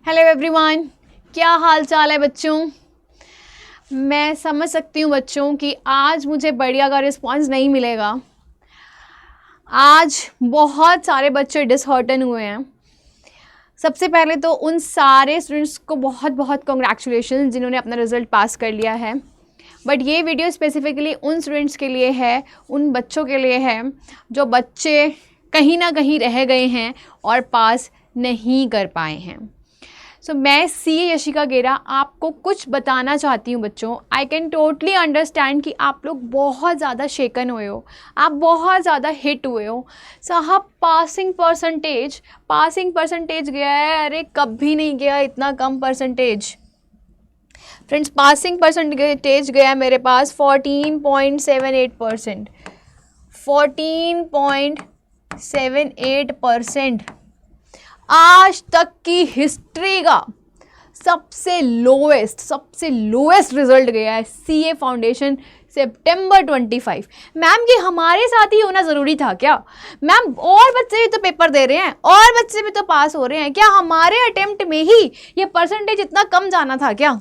Hello everyone, क्या हाल चाल है बच्चों। मैं समझ सकती हूँ बच्चों कि आज मुझे बढ़िया का रिस्पांस नहीं मिलेगा। आज बहुत सारे बच्चे डिसहर्टन हुए हैं। सबसे पहले तो उन सारे स्टूडेंट्स को बहुत बहुत कॉन्ग्रेचुलेशन जिन्होंने अपना रिज़ल्ट पास कर लिया है। बट ये वीडियो स्पेसिफिकली उन स्टूडेंट्स के लिए है, उन बच्चों के लिए है जो बच्चे कहीं ना कहीं रह गए हैं और पास नहीं कर पाए हैं। सो मैं सीए यशिका गेरा आपको कुछ बताना चाहती हूँ बच्चों। आई कैन टोटली अंडरस्टैंड कि आप लोग बहुत ज़्यादा शेकन हुए हो, आप बहुत ज़्यादा हिट हुए हो। साहब पासिंग परसेंटेज गया है, अरे कभी नहीं गया इतना कम परसेंटेज। फ्रेंड्स पासिंग परसेंटेज गया है मेरे पास 14.78%। 14.78% आज तक की हिस्ट्री का सबसे लोएस्ट रिजल्ट गया है सीए फाउंडेशन सितंबर 25। मैम ये हमारे साथ ही होना ज़रूरी था क्या? मैम और बच्चे भी तो पेपर दे रहे हैं और बच्चे भी तो पास हो रहे हैं, क्या हमारे अटेम्प्ट में ही ये परसेंटेज इतना कम जाना था क्या?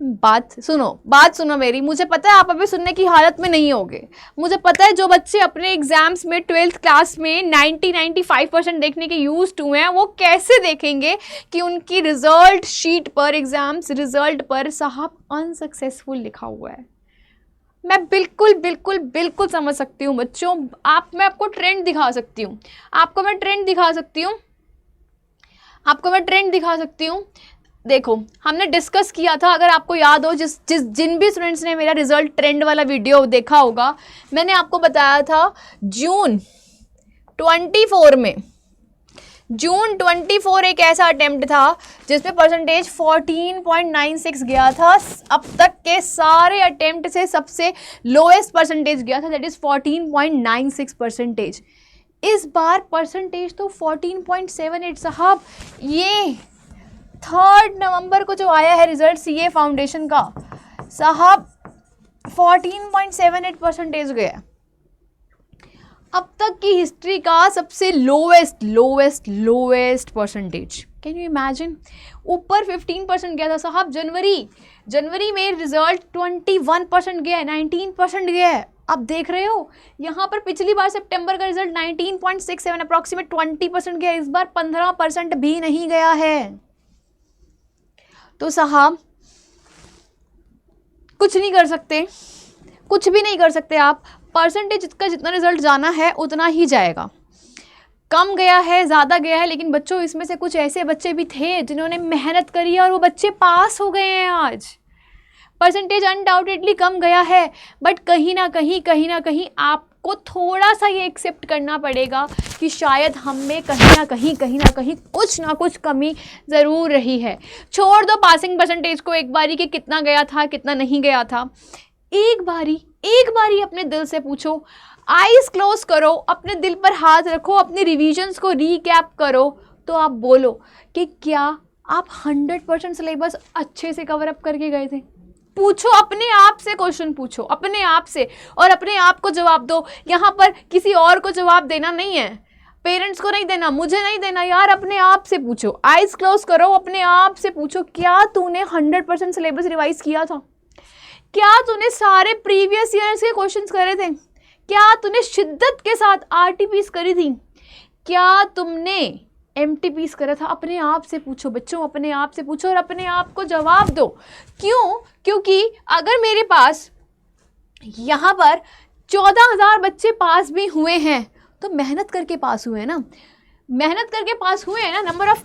बात सुनो मेरी। मुझे पता है आप अभी सुनने की हालत में नहीं होगे। मुझे पता है जो बच्चे अपने एग्जाम्स में 12th क्लास में 90-95% देखने के यूज हुए हैं वो कैसे देखेंगे कि उनकी रिजल्ट शीट पर, एग्जाम्स रिजल्ट पर साहब अनसक्सेसफुल लिखा हुआ है। मैं बिल्कुल समझ सकती हूँ बच्चों। मैं आपको ट्रेंड दिखा सकती हूँ, आपको मैं ट्रेंड दिखा सकती हूँ। देखो हमने डिस्कस किया था, अगर आपको याद हो, जिन भी स्टूडेंट्स ने मेरा रिजल्ट ट्रेंड वाला वीडियो देखा होगा, मैंने आपको बताया था जून 24 एक ऐसा अटेम्प्ट था जिसमें परसेंटेज 14.96 गया था। अब तक के सारे अटेम्प्ट से सबसे लोएस्ट परसेंटेज गया था, दैट इज 14.96 परसेंटेज। इस बार परसेंटेज तो 14.78। साहब ये 3 नवंबर को जो आया है रिजल्ट सीए फाउंडेशन का, साहब 14.78% गया। अब तक की हिस्ट्री का सबसे lowest percentage. Can you imagine? ऊपर 15% गया था साहब। जनवरी में रिजल्ट 21% गया है, 19% गया है। अब देख रहे हो यहाँ पर पिछली बार सितंबर का रिजल्ट 19.67 अप्रॉक्सीमेट 20% गया, इस बार 15% भी नहीं गया है। तो साहब कुछ भी नहीं कर सकते आप। परसेंटेज का जितना रिजल्ट जाना है उतना ही जाएगा। कम गया है, ज़्यादा गया है, लेकिन बच्चों इसमें से कुछ ऐसे बच्चे भी थे जिन्होंने मेहनत करी है और वो बच्चे पास हो गए हैं। आज परसेंटेज अनडाउटेडली कम गया है, बट कहीं ना कहीं आपको थोड़ा सा ये एक्सेप्ट करना पड़ेगा कि शायद हम में कहीं ना कहीं कुछ ना कुछ कमी ज़रूर रही है। छोड़ दो पासिंग परसेंटेज को एक बारी कि कितना गया था कितना नहीं गया था। एक बारी अपने दिल से पूछो, आईज क्लोज करो, अपने दिल पर हाथ रखो, अपने रिविजन्स को रीकैप करो, तो आप बोलो कि क्या आप 100% सिलेबस अच्छे से कवर अप करके गए थे? पूछो अपने आप से, क्वेश्चन पूछो अपने आप से और अपने आप को जवाब दो। यहाँ पर किसी और को जवाब देना नहीं है, पेरेंट्स को नहीं देना, मुझे नहीं देना यार, अपने आप से पूछो। आइज क्लोज करो, अपने आप से पूछो, क्या तूने 100% सिलेबस रिवाइज किया था? क्या तूने सारे प्रीवियस ईयर्स के क्वेश्चंस करे थे? क्या तूने शिद्दत के साथ आरटीपीस करी थी? क्या तुमने एमटीपीस करा था? अपने आप से पूछो बच्चों, अपने आप से पूछो और अपने आप को जवाब दो। क्योंकि अगर मेरे पास यहाँ पर 14,000 बच्चे पास भी हुए हैं तो मेहनत करके पास हुए हैं ना, नंबर ऑफ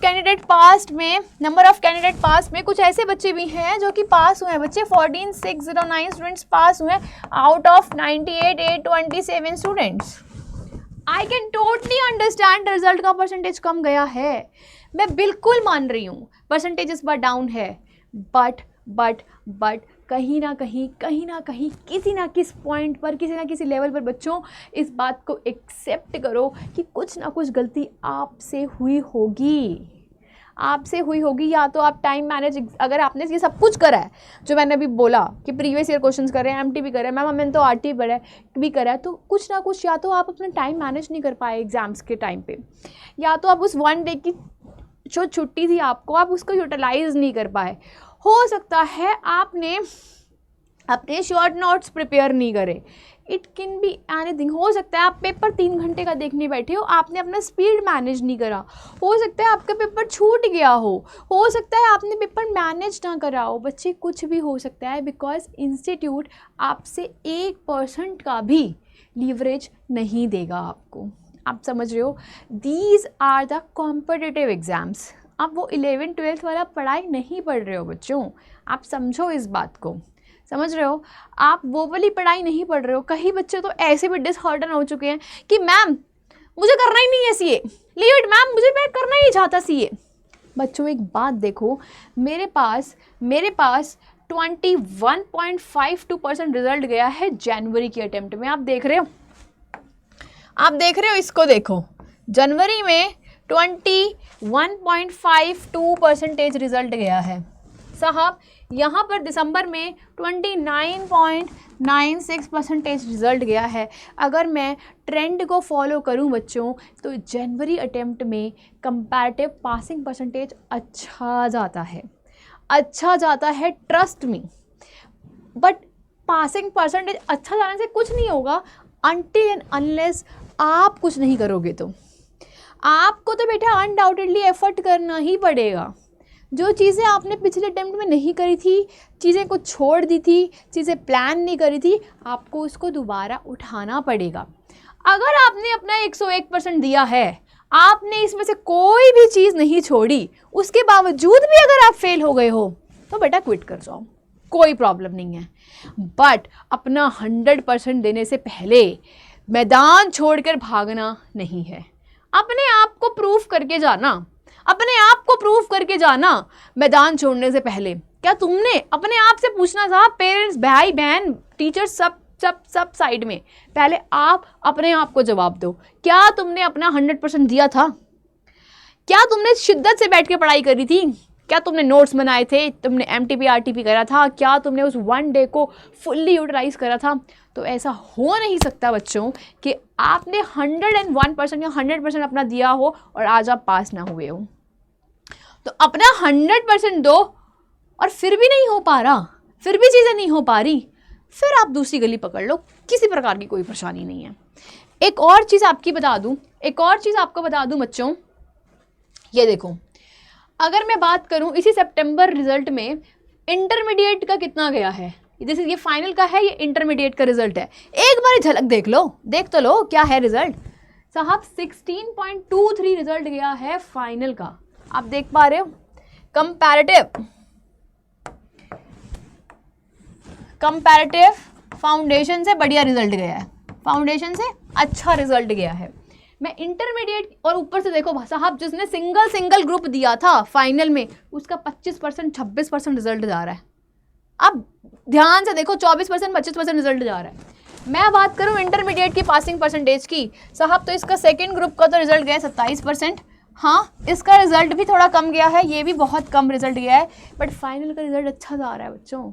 कैंडिडेट पास में कुछ ऐसे बच्चे भी हैं जो कि पास हुए हैं। बच्चे 14,609 स्टूडेंट्स पास हुए out of 98,827 students. I can totally understand result का परसेंटेज कम गया है, मैं बिल्कुल मान रही हूँ परसेंटेज इस बार डाउन है, बट कहीं ना कहीं किसी ना किसी पॉइंट पर, किसी ना किसी लेवल पर बच्चों इस बात को एक्सेप्ट करो कि कुछ ना कुछ गलती आपसे हुई होगी। या तो आप टाइम मैनेज, अगर आपने ये सब कुछ करा है जो मैंने अभी बोला कि प्रीवियस ईयर क्वेश्चंस कर रहे हैं, एमटी भी कर रहे हैं, मैम हमने तो आरटी भी करा है, तो कुछ ना कुछ या तो आप अपना टाइम मैनेज नहीं कर पाए एग्जाम्स के टाइम पे, या तो आप उस वन डे की जो छुट्टी थी आपको, आप उसको यूटिलाइज नहीं कर पाए। हो सकता है आपने अपने शॉर्ट नोट्स प्रिपेयर नहीं करे, इट कैन बी एनीथिंग। हो सकता है आप पेपर 3 घंटे का देखने बैठे हो, आपने अपना स्पीड मैनेज नहीं करा, हो सकता है आपका पेपर छूट गया हो सकता है आपने पेपर मैनेज ना करा हो। बच्चे कुछ भी हो सकता है, बिकॉज इंस्टीट्यूट आपसे 1% का भी लीवरेज नहीं देगा आपको। आप समझ रहे हो? These are the competitive exams. आप वो 11th-12th वाला पढ़ाई नहीं पढ़ रहे हो बच्चों, आप समझो इस बात को, समझ रहे हो? आप वो वाली पढ़ाई नहीं पढ़ रहे हो। कई बच्चे तो ऐसे भी डिसहार्टन हो चुके हैं कि मैम मुझे करना ही नहीं है सीए, लीव इट मैम, मुझे मैं करना ही नहीं चाहता सीए। बच्चों एक बात देखो, मेरे पास 21.52% रिजल्ट गया है जनवरी की अटेम्प्ट में। आप देख रहे हो इसको देखो, जनवरी में 21.52% रिजल्ट गया है साहब। यहाँ पर दिसंबर में 29.96% रिजल्ट गया है। अगर मैं ट्रेंड को फॉलो करूँ बच्चों, तो जनवरी अटेम्प्ट में कंपैरेटिव पासिंग परसेंटेज अच्छा जाता है, trust me. But passing percentage अच्छा जाने से कुछ नहीं होगा अनटिल एंड अनलेस आप कुछ नहीं करोगे। तो आपको तो बेटा अनडाउटेडली एफर्ट करना ही पड़ेगा। जो चीज़ें आपने पिछले अटेम्प्ट में नहीं करी थी, चीज़ें को छोड़ दी थी, चीज़ें प्लान नहीं करी थी, आपको उसको दोबारा उठाना पड़ेगा। अगर आपने अपना 101% दिया है, आपने इसमें से कोई भी चीज़ नहीं छोड़ी, उसके बावजूद भी अगर आप फेल हो गए हो, तो बेटा क्विट कर जाओ, कोई प्रॉब्लम नहीं है। बट अपना 100% देने से पहले मैदान छोड़कर भागना नहीं है। अपने आप को प्रूफ करके जाना, मैदान छोड़ने से पहले। क्या तुमने अपने आप से पूछना था, पेरेंट्स, भाई बहन, टीचर्स, सब साइड में, पहले आप अपने आप को जवाब दो, क्या तुमने अपना 100% दिया था? क्या तुमने शिद्दत से बैठ के पढ़ाई करी थी? क्या तुमने नोट्स बनाए थे? तुमने MTP RTP करा था? क्या तुमने उस 1 डे को फुल्ली यूटिलाइज करा था? तो ऐसा हो नहीं सकता बच्चों कि आपने 101% या 100% अपना दिया हो और आज आप पास ना हुए हो। तो अपना 100% दो और फिर भी नहीं हो पा रहा, फिर भी चीज़ें नहीं हो पा रही, फिर आप दूसरी गली पकड़ लो, किसी प्रकार की कोई परेशानी नहीं है। एक और चीज़ आपको बता दूं बच्चों, ये देखो, अगर मैं बात करूं इसी सितंबर रिजल्ट में इंटरमीडिएट का कितना गया है, जैसे ये फाइनल का है, ये इंटरमीडिएट का रिजल्ट है, एक बार झलक देख तो लो क्या है रिजल्ट साहब। 16.23 रिजल्ट गया है फाइनल का, आप देख पा रहे हो। कंपैरेटिव फाउंडेशन से बढ़िया रिजल्ट गया है, फाउंडेशन से अच्छा रिजल्ट गया है। मैं इंटरमीडिएट और ऊपर से देखो साहब, जिसने सिंगल ग्रुप दिया था फाइनल में, उसका 25% 26% रिजल्ट जा रहा है। अब ध्यान से देखो, 24% 25% रिजल्ट जा रहा है। मैं बात करूं इंटरमीडिएट की पासिंग परसेंटेज की साहब, तो इसका सेकंड ग्रुप का तो रिजल्ट गया है 27%। हाँ, इसका रिजल्ट भी थोड़ा कम गया है, ये भी बहुत कम रिजल्ट गया है, बट फाइनल का रिजल्ट अच्छा जा रहा है बच्चों,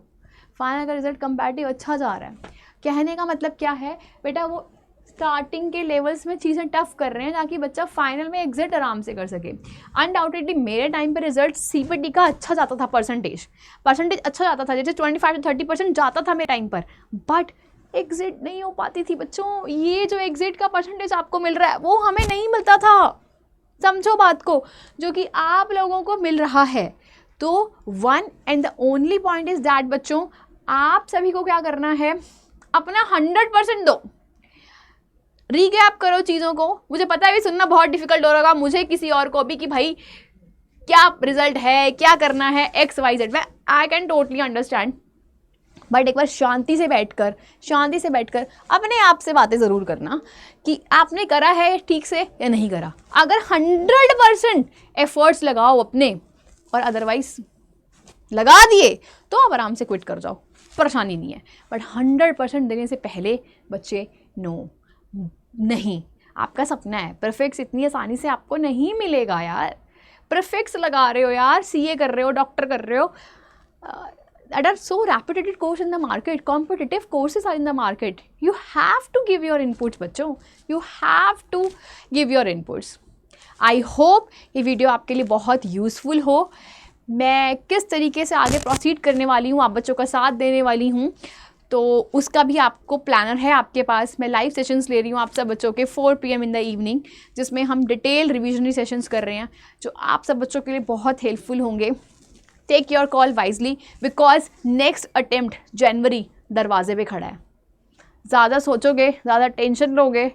फाइनल का रिजल्ट कंपैरेटिव अच्छा जा रहा है। कहने का मतलब क्या है बेटा, वो स्टार्टिंग के लेवल्स में चीज़ें टफ कर रहे हैं ताकि बच्चा फाइनल में एग्जिट आराम से कर सके। अनडाउटेडली मेरे टाइम पे रिजल्ट CPT का अच्छा जाता था, परसेंटेज अच्छा जाता था, जैसे 25 से 30% जाता था मेरे टाइम पर, बट एग्जिट नहीं हो पाती थी बच्चों। ये जो एग्जिट का परसेंटेज आपको मिल रहा है वो हमें नहीं मिलता था, समझो बात को, जो कि आप लोगों को मिल रहा है। तो one and the only point is that बच्चों, आप सभी को क्या करना है, अपना 100% दो, रीगैप करो चीज़ों को। मुझे पता है भी सुनना बहुत डिफिकल्ट हो रहा, मुझे किसी और को भी, कि भाई क्या रिजल्ट है, क्या करना है, XYZ, मैं I can totally understand, but एक बार शांति से बैठकर अपने आप से बातें ज़रूर करना कि आपने करा है ठीक से या नहीं करा। अगर 100% एफर्ट्स लगाओ अपने, और अदरवाइज लगा दिए तो आप आराम से क्विट कर जाओ, परेशानी नहीं है। बट 100% देने से पहले बच्चे नहीं, आपका सपना है, प्रीफिक्स इतनी आसानी से आपको नहीं मिलेगा यार। प्रीफिक्स लगा रहे हो यार, CA कर रहे हो, डॉक्टर कर रहे हो, that are so reputed course in the market, competitive courses are in the market, you have to give your inputs बच्चों, you have to give your inputs। I hope ये वीडियो आपके लिए बहुत यूज़फुल हो। मैं किस तरीके से आगे प्रोसीड करने वाली हूँ, आप बच्चों का साथ देने वाली हूँ, तो उसका भी आपको प्लानर है आपके पास। मैं लाइव सेशंस ले रही हूँ आप सब बच्चों के 4 PM इन द इवनिंग, जिसमें हम डिटेल रिविजनरी सेशंस कर रहे हैं जो आप सब बच्चों के लिए बहुत हेल्पफुल होंगे। Take your call wisely because next attempt January दरवाजे पे खड़ा है। ज़्यादा सोचोगे, ज़्यादा टेंशन लोगे,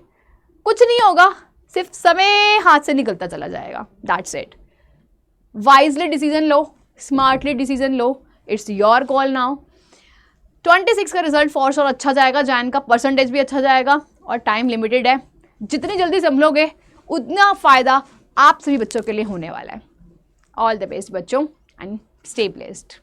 कुछ नहीं होगा, सिर्फ समय हाथ से निकलता चला जाएगा। That's it. Wisely decision low, smartly decision low, it's your call now. 26 का रिजल्ट फॉर श्योर अच्छा जाएगा, जैन का परसेंटेज भी अच्छा जाएगा और टाइम लिमिटेड है। जितनी जल्दी संभलोगे उतना फ़ायदा आप सभी बच्चों के लिए होने वाला है। ऑल द बेस्ट बच्चों एंड स्टे ब्लेस्ड।